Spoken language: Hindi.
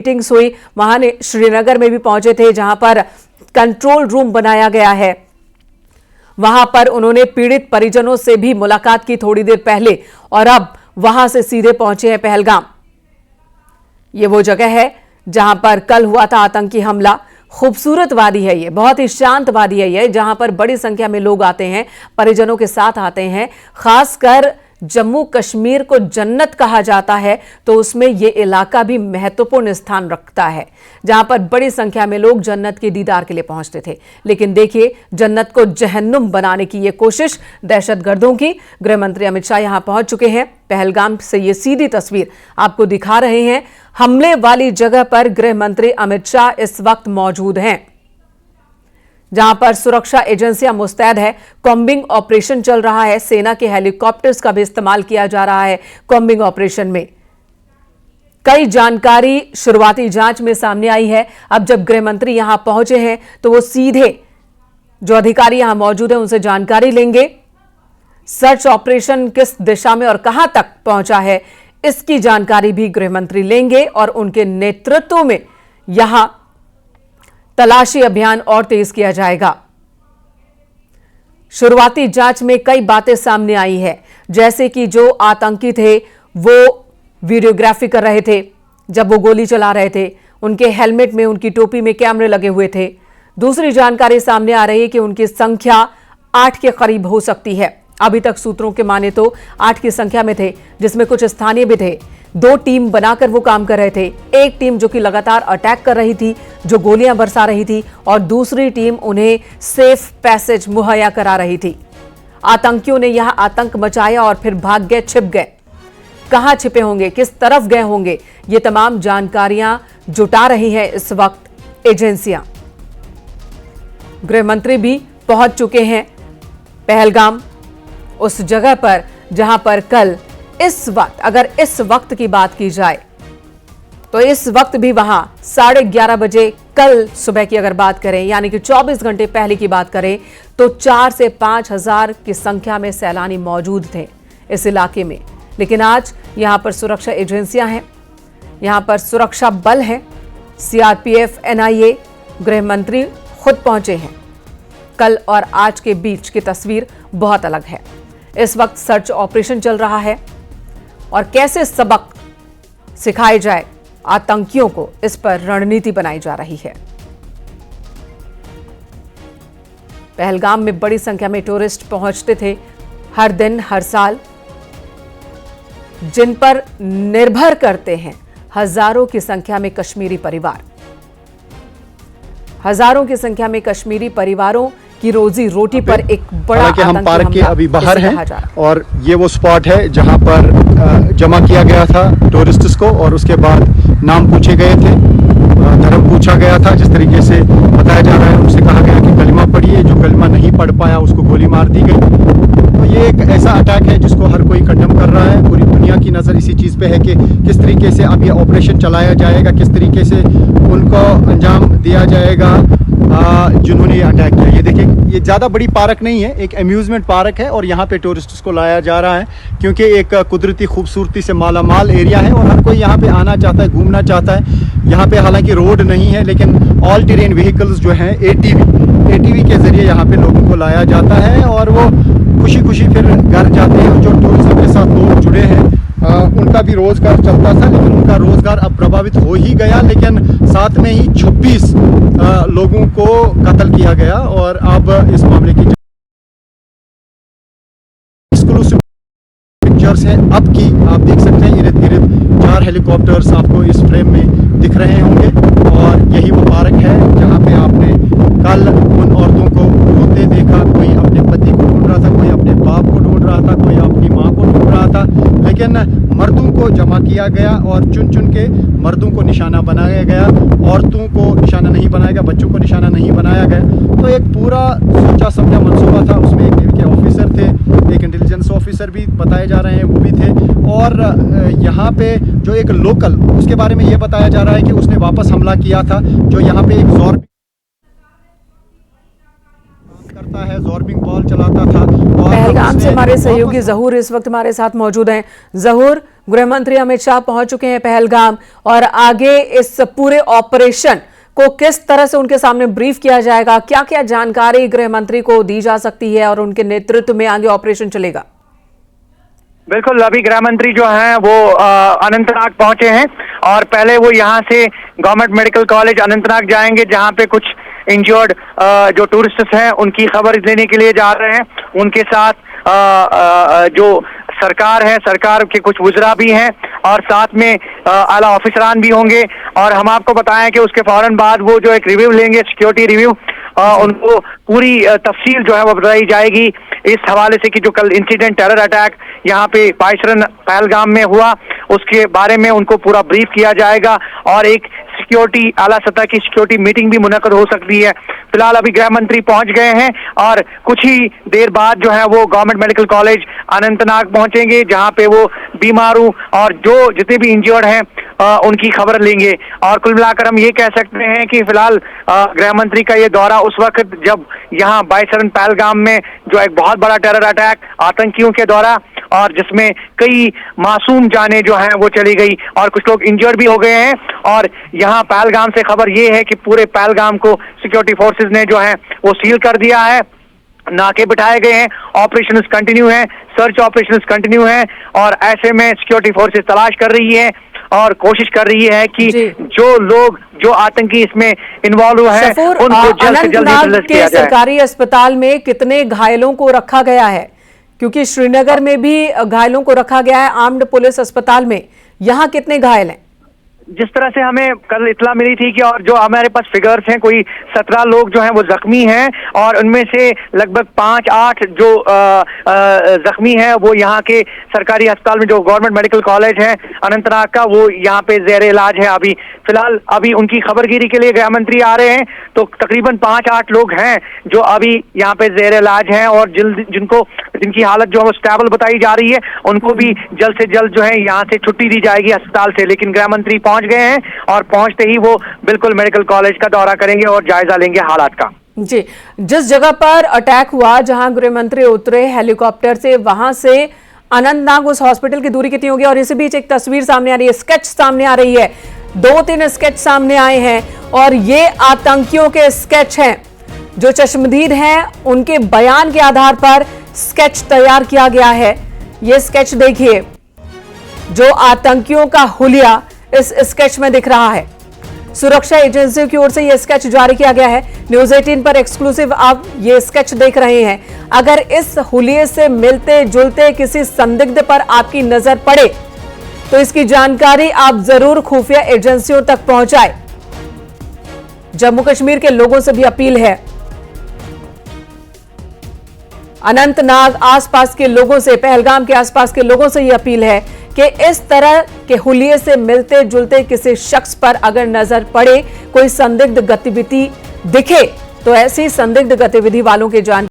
मीटिंग्स हुई, वहां श्रीनगर में भी पहुंचे थे जहां पर कंट्रोल रूम बनाया गया है। वहां पर उन्होंने पीड़ित परिजनों से भी मुलाकात की थोड़ी देर पहले और अब वहां से सीधे पहुंचे हैं पहलगाम। ये वो जगह है जहां पर कल हुआ था आतंकी हमला। खूबसूरत वादी है ये, बहुत ही शांत वादी है ये, जहां पर बड़ी संख्या में लोग आते हैं, परिजनों के साथ आते हैं। खासकर जम्मू कश्मीर को जन्नत कहा जाता है तो उसमें यह इलाका भी महत्वपूर्ण स्थान रखता है, जहां पर बड़ी संख्या में लोग जन्नत के दीदार के लिए पहुंचते थे। लेकिन देखिए, जन्नत को जहन्नुम बनाने की यह कोशिश दहशतगर्दों की। गृह मंत्री अमित शाह यहां पहुंच चुके हैं। पहलगाम से ये सीधी तस्वीर आपको दिखा रहे हैं। हमले वाली जगह पर गृह मंत्री अमित शाह इस वक्त मौजूद हैं, जहां पर सुरक्षा एजेंसियां मुस्तैद है। कॉम्बिंग ऑपरेशन चल रहा है, सेना के हेलीकॉप्टर्स का भी इस्तेमाल किया जा रहा है कॉम्बिंग ऑपरेशन में। कई जानकारी शुरुआती जांच में सामने आई है। अब जब गृह मंत्री यहां पहुंचे हैं तो वो सीधे जो अधिकारी यहां मौजूद है उनसे जानकारी लेंगे। सर्च ऑपरेशन किस दिशा में और कहां तक पहुंचा है, इसकी जानकारी भी गृह मंत्री लेंगे और उनके नेतृत्व में यहां तलाशी अभियान और तेज किया जाएगा। शुरुआती जांच में कई बातें सामने आई है, जैसे कि जो आतंकी थे वो वीडियोग्राफी कर रहे थे जब वो गोली चला रहे थे, उनके हेलमेट में, उनकी टोपी में कैमरे लगे हुए थे। दूसरी जानकारी सामने आ रही है कि उनकी संख्या 8 के करीब हो सकती है। अभी तक सूत्रों के माने तो 8 की संख्या में थे, जिसमें कुछ स्थानीय भी थे। 2 टीम बनाकर वो काम कर रहे थे। एक टीम जो कि लगातार अटैक कर रही थी, जो गोलियां बरसा रही थी, और दूसरी टीम उन्हें सेफ पैसेज मुहैया करा रही थी। आतंकियों ने यहां आतंक मचाया और फिर भाग गए, छिप गए। कहां छिपे होंगे, किस तरफ गए होंगे, ये तमाम जानकारियां जुटा रही है इस वक्त एजेंसियां। गृह मंत्री भी पहुंच चुके हैं पहलगाम, उस जगह पर जहां पर कल इस वक्त, अगर इस वक्त की बात की जाए तो इस वक्त भी वहां 11:30 बजे कल सुबह की अगर बात करें, यानी कि 24 घंटे पहले की बात करें, तो 4 से 5 हजार की संख्या में सैलानी मौजूद थे इस इलाके में। लेकिन आज यहां पर सुरक्षा एजेंसियां हैं, यहां पर सुरक्षा बल है, सीआरपीएफ, एनआईए, गृह मंत्री खुद पहुंचे हैं। कल और आज के बीच की तस्वीर बहुत अलग है। इस वक्त सर्च ऑपरेशन चल रहा है और कैसे सबक सिखाए जाए आतंकियों को, इस पर रणनीति बनाई जा रही है। पहलगाम में बड़ी संख्या में टूरिस्ट पहुंचते थे हर दिन, हर साल, जिन पर निर्भर करते हैं हजारों की संख्या में कश्मीरी परिवार। हजारों की संख्या में कश्मीरी परिवारों की रोजी रोटी पर एक बड़ा हालांकि हम पार्क के अभी बाहर हैं और ये वो स्पॉट है जहां पर जमा किया गया था टूरिस्ट्स को, और उसके बाद नाम पूछे गए थे, धर्म पूछा गया था। जिस तरीके से बताया जा रहा है, उनसे कहा गया कि कलिमा पढ़िए, जो कलिमा नहीं पढ़ पाया उसको गोली मार दी गई। तो ये एक ऐसा अटैक है जिसको हर कोई कंडेम कर रहा है। पूरी दुनिया की नज़र इसी चीज़ पे है कि किस तरीके से अब ये ऑपरेशन चलाया जाएगा, किस तरीके से उनको अंजाम दिया जाएगा जिन्होंने ये अटैक किया। ये देखिए, ये ज़्यादा बड़ी पार्क नहीं है, एक अम्यूज़मेंट पार्क है और यहाँ पे टूरिस्ट्स को लाया जा रहा है क्योंकि एक कुदरती खूबसूरती से मालामाल एरिया है और हर कोई यहाँ पे आना चाहता है, घूमना चाहता है। यहाँ पे हालांकि रोड नहीं है, लेकिन ऑल टेरेन व्हीकल्स जो हैं, एटीवी के ज़रिए यहाँ पे लोगों को लाया जाता है और वो खुशी खुशी फिर घर जाते हैं। जो टूरिज्म के साथ लोग जुड़े हैं उनका भी रोज़गार चलता था, लेकिन उनका रोज़गार अब प्रभावित हो ही गया। लेकिन साथ में ही 26 लोगों को कत्ल किया गया और अब इस मामले की एक्सक्लूसिव पिक्चर्स हैं अब की। आप देख सकते हैं इर्द गिर्द 4 हेलीकॉप्टर्स आपको इस फ्रेम में दिख रहे होंगे और यही वो पार्क है जहाँ पे आपने कल उन औरतों को रोते देखा। कोई अपने पति को ढूंढ रहा था, कोई अपने बाप को ढूंढ रहा था, कोई अपनी माँ को ढूंढ रहा था, लेकिन मर्दों को जमा किया गया और चुन चुन के मर्दों को निशाना बनाया गया, औरतों को निशाना नहीं बनाया गया, बच्चों को निशाना नहीं बनाया गया। तो एक पूरा सोचा समझा मंसूबा था। उसमें एक नेवी के ऑफिसर थे, एक इंटेलिजेंस ऑफिसर भी बताए जा रहे हैं, वो भी थे। और यहाँ पे जो एक लोकल, उसके बारे में ये बताया जा रहा है कि उसने वापस हमला किया था, जो यहाँ पे एक जॉर्बिंग बॉल चलाता था। पहलगाम से हमारे सहयोगी जहूर इस वक्त हमारे साथ मौजूद हैं। जहूर, गृह मंत्री अमित शाह पहुंच चुके हैं पहलगाम और आगे इस पूरे ऑपरेशन को किस तरह से उनके सामने ब्रीफ किया जाएगा, क्या क्या जानकारी गृह मंत्री को दी जा सकती है और उनके नेतृत्व में आगे ऑपरेशन चलेगा? बिल्कुल, अभी गृह मंत्री जो हैं वो अनंतनाग पहुंचे हैं और पहले वो यहां से गवर्नमेंट मेडिकल कॉलेज अनंतनाग जाएंगे, जहां पे कुछ इंजर्ड जो टूरिस्ट्स हैं उनकी खबर लेने के लिए जा रहे हैं। उनके साथ जो सरकार है, सरकार के कुछ वुज़रा भी हैं और साथ में आला ऑफिसरान भी होंगे। और हम आपको बताएं कि उसके फौरन बाद वो जो एक रिव्यू लेंगे, सिक्योरिटी रिव्यू, उनको पूरी तफसील जो है वो बताई जाएगी इस हवाले से कि जो कल इंसिडेंट टेरर अटैक यहाँ पे बाइसरन पहलगाम में हुआ, उसके बारे में उनको पूरा ब्रीफ किया जाएगा और एक सिक्योरिटी आला सतह की सिक्योरिटी मीटिंग भी मुनक्कद हो सकती है। फिलहाल अभी गृह मंत्री पहुंच गए हैं और कुछ ही देर बाद जो है वो गवर्नमेंट मेडिकल कॉलेज अनंतनाग पहुंचेंगे, जहां पे वो बीमारों और जो जितने भी इंजर्ड हैं उनकी खबर लेंगे। और कुल मिलाकर हम ये कह सकते हैं कि फिलहाल गृह मंत्री का ये दौरा उस वक्त जब यहाँ बाइसरन पहलगाम में जो एक बहुत बड़ा टेरर अटैक आतंकियों के द्वारा और जिसमें कई मासूम जानें जो हैं वो चली गई और कुछ लोग इंजर्ड भी हो गए हैं। और यहाँ पहलगाम से खबर ये है कि पूरे पहलगाम को सिक्योरिटी फोर्सेस ने जो है वो सील कर दिया है, नाके बिठाए गए हैं, ऑपरेशंस कंटिन्यू हैं, सर्च ऑपरेशंस कंटिन्यू हैं और ऐसे में सिक्योरिटी फोर्सेस तलाश कर रही है और कोशिश कर रही है कि जो लोग जो आतंकी इसमें इन्वॉल्व हुए हैं उनको जल्द से जल्द न्यूट्रलाइज किया जाए। सरकारी अस्पताल में कितने घायलों को रखा गया है? क्योंकि श्रीनगर में भी घायलों को रखा गया है आर्म्ड पुलिस अस्पताल में, यहाँ कितने घायल हैं? जिस तरह से हमें कल इत्तला मिली थी कि और जो हमारे पास फिगर्स हैं, कोई 17 लोग जो हैं वो जख्मी हैं और उनमें से लगभग 5-8 जो जख्मी हैं वो यहाँ के सरकारी अस्पताल में जो गवर्नमेंट मेडिकल कॉलेज है अनंतनाग का, वो यहाँ पे जेर इलाज है। अभी फिलहाल अभी उनकी खबरगिरी के लिए गृह मंत्री आ रहे हैं, तो तकरीबन 5-8 लोग हैं जो अभी यहाँ पे जेर इलाज हैं और जिनकी हालत जो है वो स्टेबल बताई जा रही है, उनको भी जल्द से जल्द जो है यहाँ से छुट्टी दी जाएगी अस्पताल से। लेकिन गृह मंत्री पहुंच गए हैं और पहुंचते ही वो बिल्कुल मेडिकल कॉलेज का दौरा करेंगे और जायजा लेंगे हालात का। जी, जिस जगह पर अटैक हुआ, जहां गृह मंत्री उतरे हेलीकॉप्टर से, वहां से अनंतनाग उस हॉस्पिटल की दूरी कितनी होगी? और इसी बीच एक तस्वीर सामने आ रही है, स्केच सामने आ रही है, 2-3 स्केच सामने आए हैं और ये आतंकियों के स्केच हैं। जो चश्मदीद हैं उनके बयान के आधार पर स्केच तैयार किया गया है। ये स्केच देखिए, जो आतंकियों का हुलिया इस स्केच में दिख रहा है। सुरक्षा एजेंसियों की ओर से यह स्केच जारी किया गया है। न्यूज 18 पर एक्सक्लूसिव आप ये स्केच देख रहे हैं। अगर इस हुलिये से मिलते जुलते किसी संदिग्ध पर आपकी नजर पड़े तो इसकी जानकारी आप जरूर खुफिया एजेंसियों तक पहुंचाएं। जम्मू कश्मीर के लोगों से भी अपील है, अनंतनाग आसपास के लोगों से, पहलगाम के आसपास के लोगों से यह अपील है कि इस तरह के हुलिये से मिलते जुलते किसी शख्स पर अगर नजर पड़े, कोई संदिग्ध गतिविधि दिखे, तो ऐसी संदिग्ध गतिविधि वालों की जानकारी